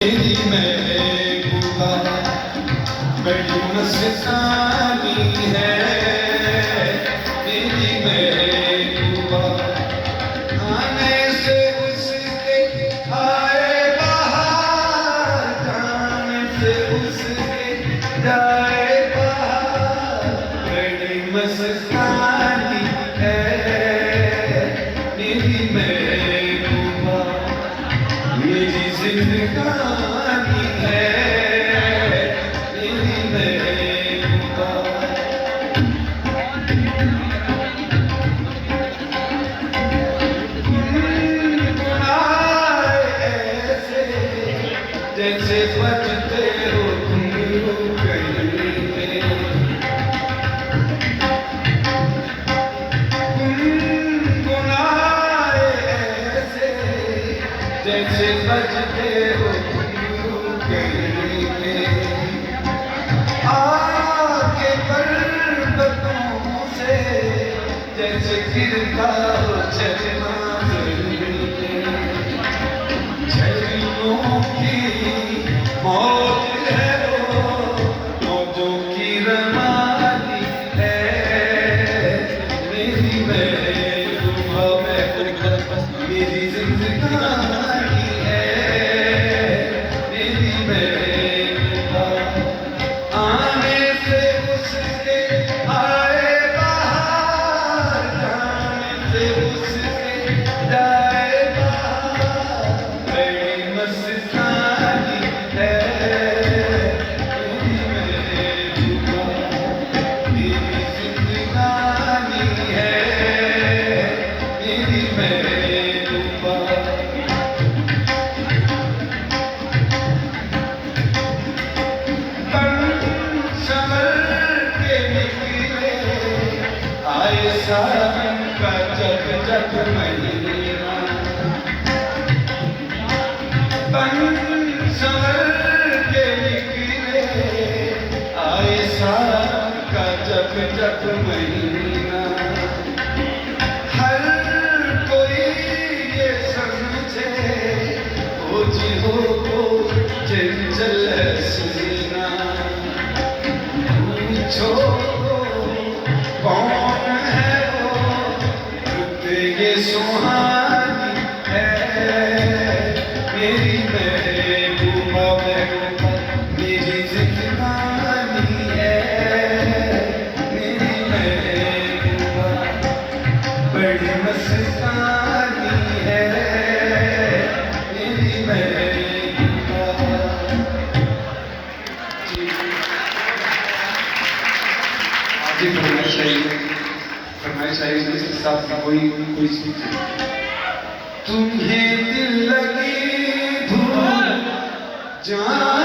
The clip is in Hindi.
मेरी महबूबा बड़ी मस्तानी है। मेरी महबूबा आने से उसके आए बाहर, जाने से उसके जाए बाहर। बड़ी मस्तानी है मेरी महबूबा, मेरी जिंदगानी है मेरी महबूबा। गुनगुनाए ऐसे जैसे बजते हो तुम कहीं पे। गुनगुनाए ऐसे जैसे बजते हो कहीं पे। आके पर्वतों से जैसे गिरता हो झरना ज़मीन पे। झरनों की मौज है वो, मौजों की रवानी है मेरी महबूबा। मेरी जिंदगानी है मेरी महबूबा। आने से उसके आए बाहर, जाने से उसके जाए बाहर। बड़ी मस्तानी है मेरी महबूबा, मेरी जिंदगानी है मेरी महबूबा। आए सावन का जग जग महीना, बन संवर के निकले। आए सावन का जग जग महीना। हर कोई ये समझे ओ जी हो चंचल सीना। पूछो कौन है वो, रुत ये सुहानी है मेरी महबूबा। मेरी जिंदगानी है मेरी महबूबा, बड़ी मस्तानी है मेरी महबूबा। जी फरमाइश आई इसके साथ कोई तुम्हें दिल लगी धूल जान